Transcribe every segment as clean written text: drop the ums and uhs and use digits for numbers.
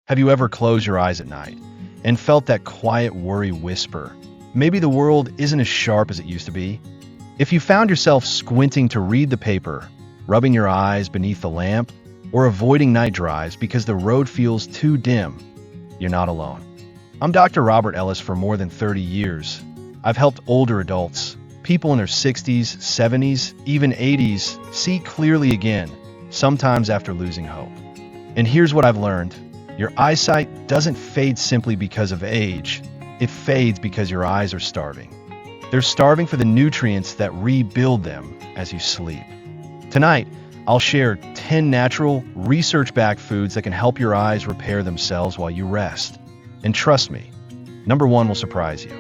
Have you ever closed your eyes at night and felt that quiet worry whisper? Maybe the world isn't as sharp as it used to be. If you found yourself squinting to read the paper, rubbing your eyes beneath the lamp, or avoiding night drives because the road feels too dim, you're not alone. I'm Dr. Robert Ellis. For more than 30 years, I've helped older adults, people in their 60s, 70s, even 80s, see clearly again, sometimes after losing hope. And here's what I've learned. Your eyesight doesn't fade simply because of age. It fades because your eyes are starving. They're starving for the nutrients that rebuild them as you sleep. Tonight, I'll share 10 natural, research-backed foods that can help your eyes repair themselves while you rest. And trust me, number one will surprise you.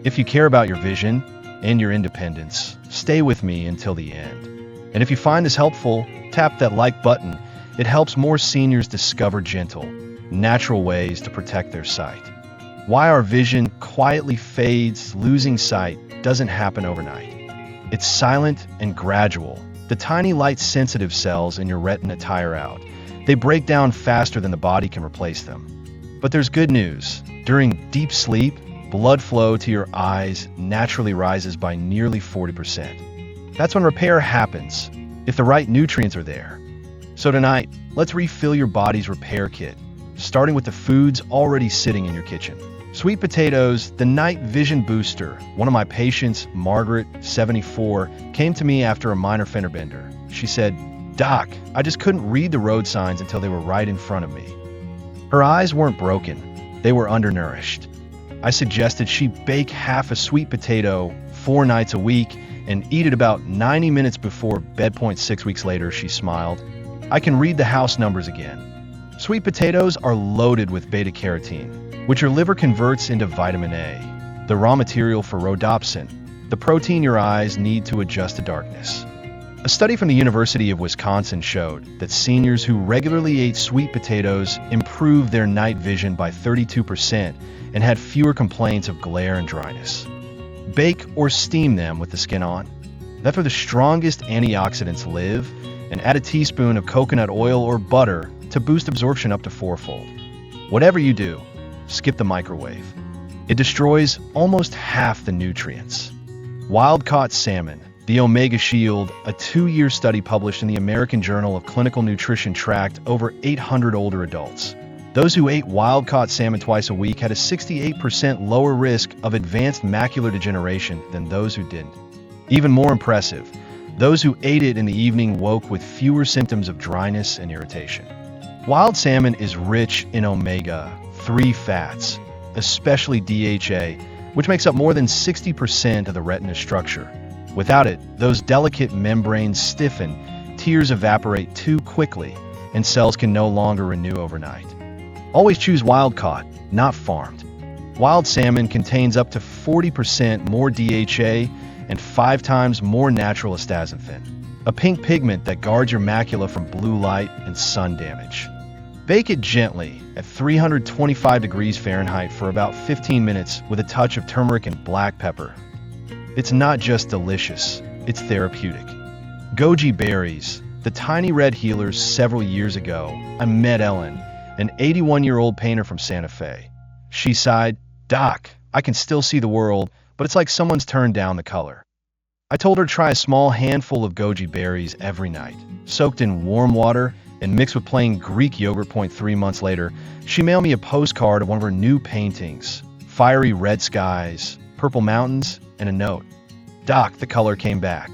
If you care about your vision and your independence, stay with me until the end. And if you find this helpful, tap that like button. It helps more seniors discover gentle, natural ways to protect their sight. Why our vision quietly fades, losing sight doesn't happen overnight. It's silent and gradual. The tiny light-sensitive cells in your retina tire out. They break down faster than the body can replace them. But there's good news. During deep sleep, blood flow to your eyes naturally rises by nearly 40%. That's when repair happens, if the right nutrients are there. So tonight, let's refill your body's repair kit, starting with the foods already sitting in your kitchen. Sweet potatoes, the night vision booster. One of my patients, Margaret, 74, came to me after a minor fender bender. She said, "Doc, I just couldn't read the road signs until they were right in front of me." Her eyes weren't broken, they were undernourished. I suggested she bake half a sweet potato 4 nights a week and eat it about 90 minutes before bed. 6 weeks later, she smiled. "I can read the house numbers again." Sweet potatoes are loaded with beta-carotene, which your liver converts into vitamin A, the raw material for rhodopsin, the protein your eyes need to adjust to darkness. A study from the University of Wisconsin showed that seniors who regularly ate sweet potatoes improved their night vision by 32% and had fewer complaints of glare and dryness. Bake or steam them with the skin on. That's where the strongest antioxidants live, and add a teaspoon of coconut oil or butter to boost absorption up to 4-fold. Whatever you do, skip the microwave. It destroys almost half the nutrients. Wild-caught salmon, the Omega Shield, a 2-year study published in the American Journal of Clinical Nutrition tracked over 800 older adults. Those who ate wild-caught salmon twice a week had a 68% lower risk of advanced macular degeneration than those who didn't. Even more impressive, those who ate it in the evening woke with fewer symptoms of dryness and irritation. Wild salmon is rich in omega-3 fats, especially DHA, which makes up more than 60% of the retina structure. Without it, those delicate membranes stiffen, tears evaporate too quickly, and cells can no longer renew overnight. Always choose wild-caught, not farmed. Wild salmon contains up to 40% more DHA and 5 times more natural astaxanthin, a pink pigment that guards your macula from blue light and sun damage. Bake it gently at 325 degrees Fahrenheit for about 15 minutes with a touch of turmeric and black pepper. It's not just delicious, it's therapeutic. Goji berries, the tiny red healers. Several years ago, I met Ellen, an 81-year-old painter from Santa Fe. She sighed, "Doc, I can still see the world, but it's like someone's turned down the color." I told her to try a small handful of goji berries every night, soaked in warm water and mixed with plain Greek yogurt. 3 months later, she mailed me a postcard of one of her new paintings, fiery red skies, purple mountains, and a note. "Doc, the color came back."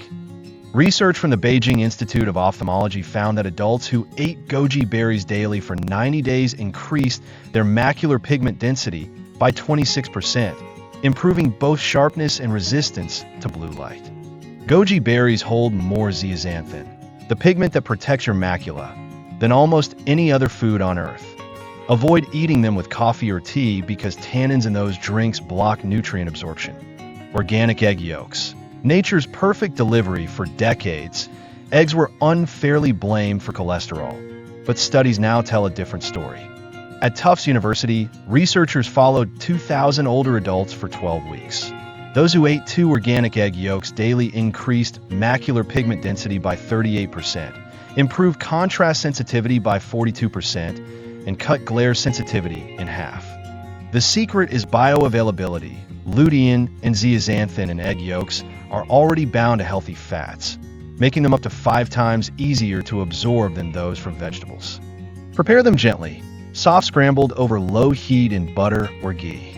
Research from the Beijing Institute of Ophthalmology found that adults who ate goji berries daily for 90 days increased their macular pigment density by 26%, improving both sharpness and resistance to blue light. Goji berries hold more zeaxanthin, the pigment that protects your macula, than almost any other food on Earth. Avoid eating them with coffee or tea because tannins in those drinks block nutrient absorption. Organic egg yolks. Nature's perfect delivery. For decades, eggs were unfairly blamed for cholesterol, but studies now tell a different story. At Tufts University, researchers followed 2,000 older adults for 12 weeks. Those who ate 2 organic egg yolks daily increased macular pigment density by 38%, improved contrast sensitivity by 42%, and cut glare sensitivity in half. The secret is bioavailability. Lutein and zeaxanthin in egg yolks are already bound to healthy fats, making them up to 5 times easier to absorb than those from vegetables. Prepare them gently, soft scrambled over low heat in butter or ghee.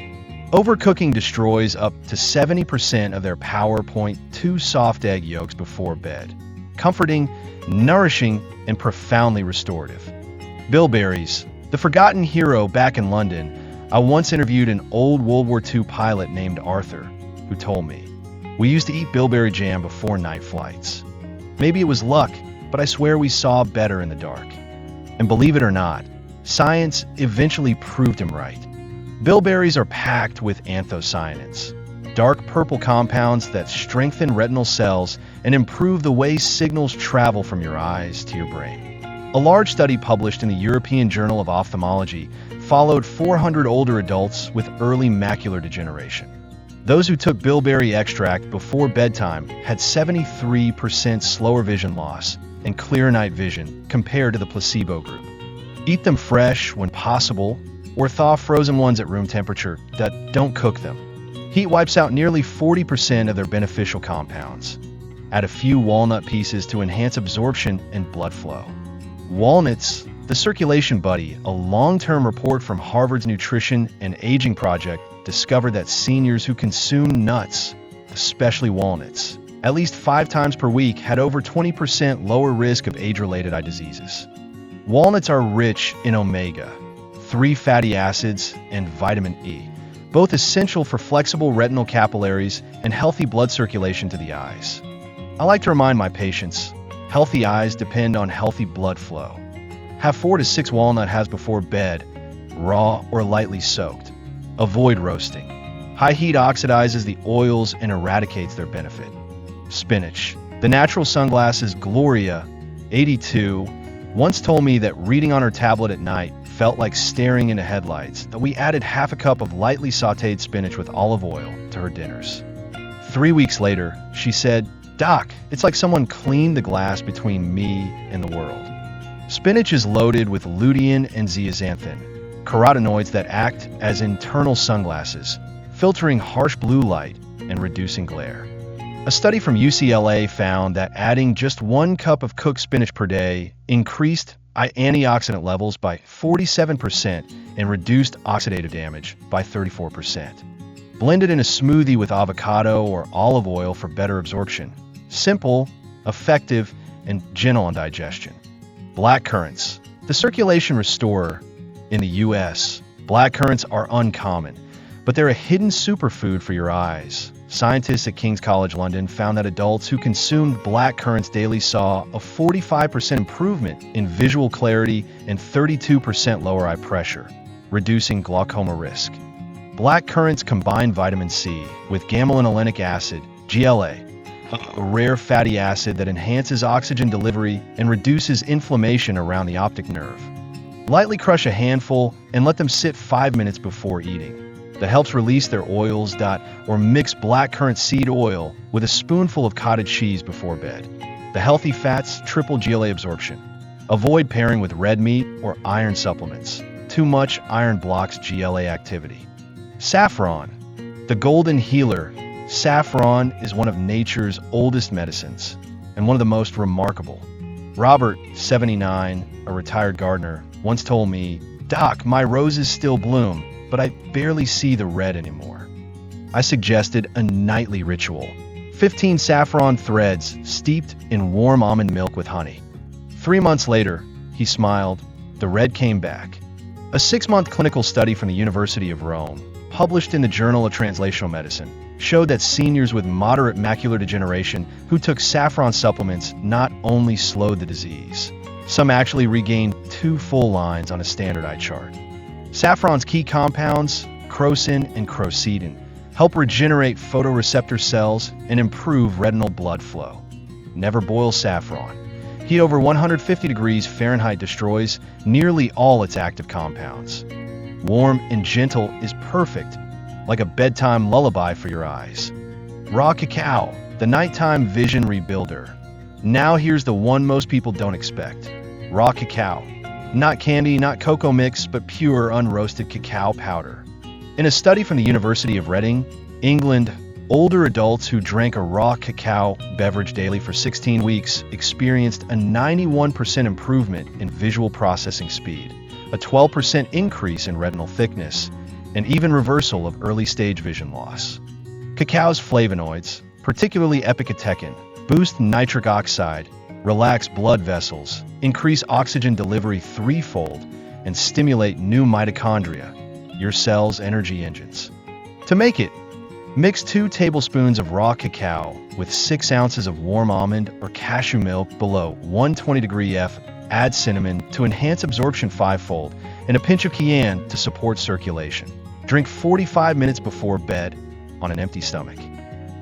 Overcooking destroys up to 70% of their power. Two soft egg yolks before bed. Comforting, nourishing, and profoundly restorative. Bilberries, the forgotten hero back in London. I once interviewed an old World War II pilot named Arthur, who told me, "We used to eat bilberry jam before night flights. Maybe it was luck, but I swear we saw better in the dark." And believe it or not, science eventually proved him right. Bilberries are packed with anthocyanins, dark purple compounds that strengthen retinal cells and improve the way signals travel from your eyes to your brain. A large study published in the European Journal of Ophthalmology followed 400 older adults with early macular degeneration. Those who took bilberry extract before bedtime had 73% slower vision loss and clearer night vision compared to the placebo group. Eat them fresh when possible, or thaw frozen ones at room temperature. Don't cook them. Heat wipes out nearly 40% of their beneficial compounds. Add a few walnut pieces to enhance absorption and blood flow. Walnuts, the circulation buddy, a long-term report from Harvard's Nutrition and Aging Project, discovered that seniors who consume nuts, especially walnuts, at least 5 times per week had over 20% lower risk of age-related eye diseases. Walnuts are rich in omega-3 fatty acids and vitamin E, both essential for flexible retinal capillaries and healthy blood circulation to the eyes. I like to remind my patients, healthy eyes depend on healthy blood flow. Have 4 to 6 walnut halves before bed, raw or lightly soaked. Avoid roasting. High heat oxidizes the oils and eradicates their benefit. Spinach. The natural sunglasses Gloria, 82, once told me that reading on her tablet at night felt like staring into headlights, that we added half a cup of lightly sautéed spinach with olive oil to her dinners. 3 weeks later, she said, "Doc, it's like someone cleaned the glass between me and the world." Spinach is loaded with lutein and zeaxanthin, carotenoids that act as internal sunglasses, filtering harsh blue light and reducing glare. A study from UCLA found that adding just 1 cup of cooked spinach per day increased antioxidant levels by 47% and reduced oxidative damage by 34%. Blend it in a smoothie with avocado or olive oil for better absorption. Simple, effective, and gentle on digestion. Black currants. The circulation restorer. In the US, black currants are uncommon, but they're a hidden superfood for your eyes. Scientists at King's College London found that adults who consumed black currants daily saw a 45% improvement in visual clarity and 32% lower eye pressure, reducing glaucoma risk. Black currants combine vitamin C with gamma-linolenic acid, GLA, a rare fatty acid that enhances oxygen delivery and reduces inflammation around the optic nerve. Lightly crush a handful and let them sit 5 minutes before eating. That helps release their oils. Or mix black currant seed oil with a spoonful of cottage cheese before bed. The healthy fats triple GLA absorption. Avoid pairing with red meat or iron supplements. Too much iron blocks GLA activity. Saffron, the golden healer. Saffron is one of nature's oldest medicines and one of the most remarkable. Robert, 79, a retired gardener, once told me, "Doc, my roses still bloom, but I barely see the red anymore." I suggested a nightly ritual. 15 saffron threads steeped in warm almond milk with honey. 3 months later, he smiled, the red came back. A 6-month clinical study from the University of Rome, published in the Journal of Translational Medicine, showed that seniors with moderate macular degeneration who took saffron supplements not only slowed the disease, some actually regained 2 full lines on a standard eye chart. Saffron's key compounds, crocin and crocetine, help regenerate photoreceptor cells and improve retinal blood flow. Never boil saffron. Heat over 150 degrees Fahrenheit destroys nearly all its active compounds. Warm and gentle is perfect, like a bedtime lullaby for your eyes. Raw cacao, the nighttime vision rebuilder. Now here's the one most people don't expect. Raw cacao. Not candy, not cocoa mix, but pure unroasted cacao powder. In a study from the University of Reading, England, older adults who drank a raw cacao beverage daily for 16 weeks experienced a 91% improvement in visual processing speed, a 12% increase in retinal thickness, and even reversal of early-stage vision loss. Cacao's flavonoids, particularly epicatechin, boost nitric oxide, relax blood vessels, increase oxygen delivery threefold, and stimulate new mitochondria, your cell's energy engines. To make it, mix 2 tablespoons of raw cacao with 6 ounces of warm almond or cashew milk below 120 F. Add cinnamon to enhance absorption 5-fold and a pinch of cayenne to support circulation. Drink 45 minutes before bed on an empty stomach.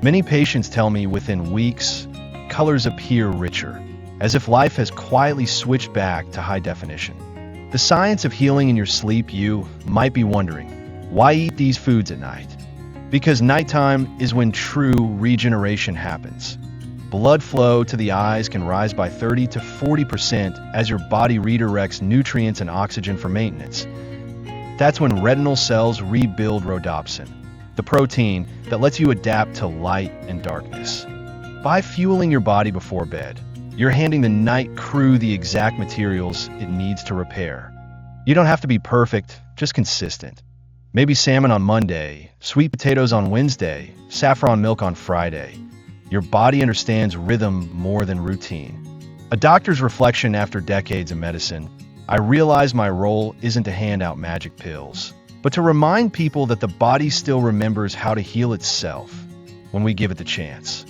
Many patients tell me within weeks, colors appear richer, as if life has quietly switched back to high definition. The science of healing in your sleep. You might be wondering, why eat these foods at night? Because nighttime is when true regeneration happens. Blood flow to the eyes can rise by 30 to 40% as your body redirects nutrients and oxygen for maintenance. That's when retinal cells rebuild rhodopsin, the protein that lets you adapt to light and darkness. By fueling your body before bed, you're handing the night crew the exact materials it needs to repair. You don't have to be perfect, just consistent. Maybe salmon on Monday, sweet potatoes on Wednesday, saffron milk on Friday. Your body understands rhythm more than routine. A doctor's reflection after decades of medicine, I realize my role isn't to hand out magic pills, but to remind people that the body still remembers how to heal itself when we give it the chance.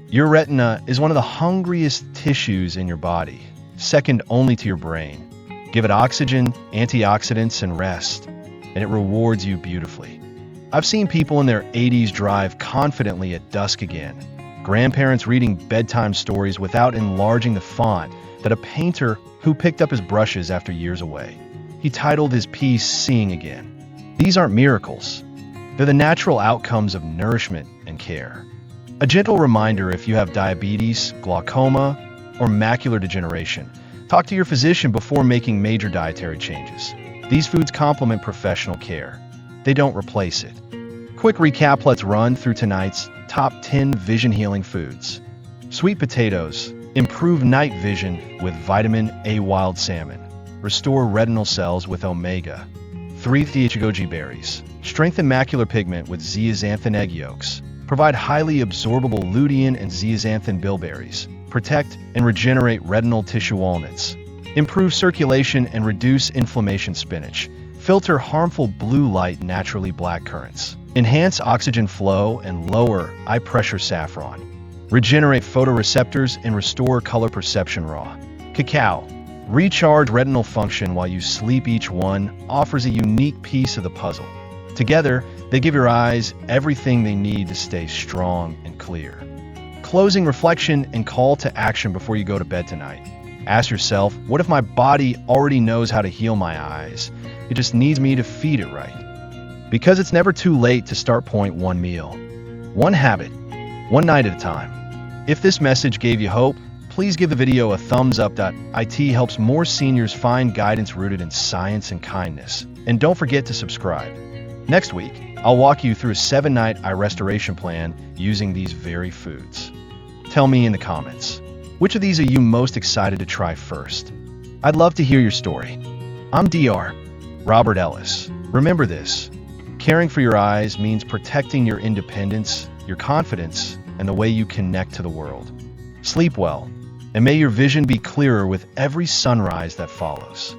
Your retina is one of the hungriest tissues in your body, second only to your brain. Give it oxygen, antioxidants, and rest, and it rewards you beautifully. I've seen people in their 80s drive confidently at dusk again, grandparents reading bedtime stories without enlarging the font that a painter who picked up his brushes after years away. He titled his piece Seeing Again. These aren't miracles. They're the natural outcomes of nourishment and care. A gentle reminder: if you have diabetes, glaucoma, or macular degeneration, talk to your physician before making major dietary changes. These foods complement professional care. They don't replace it. Quick recap: let's run through tonight's top 10 vision-healing foods. Sweet potatoes improve night vision with vitamin A. Wild salmon. Restore retinal cells with omega-3 goji berries. Strengthen macular pigment with zeaxanthin egg yolks. Provide highly absorbable lutein and zeaxanthin bilberries. Protect and regenerate retinal tissue walnuts. Improve circulation and reduce inflammation spinach. Filter harmful blue light naturally black currants. Enhance oxygen flow and lower eye pressure saffron. Regenerate photoreceptors and restore color perception raw. Cacao. Recharge retinal function while you sleep. Each one offers a unique piece of the puzzle. Together, they give your eyes everything they need to stay strong and clear. Closing reflection and call to action before you go to bed tonight. Ask yourself, what if my body already knows how to heal my eyes? It just needs me to feed it right. Because it's never too late to start. Point 1 meal, 1 habit, 1 night at a time. If this message gave you hope, please give the video a thumbs up. It helps more seniors find guidance rooted in science and kindness. And don't forget to subscribe. Next week, I'll walk you through a 7-night eye restoration plan using these very foods. Tell me in the comments, which of these are you most excited to try first? I'd love to hear your story. I'm Dr. Robert Ellis. Remember this: caring for your eyes means protecting your independence, your confidence, and the way you connect to the world. Sleep well, and may your vision be clearer with every sunrise that follows.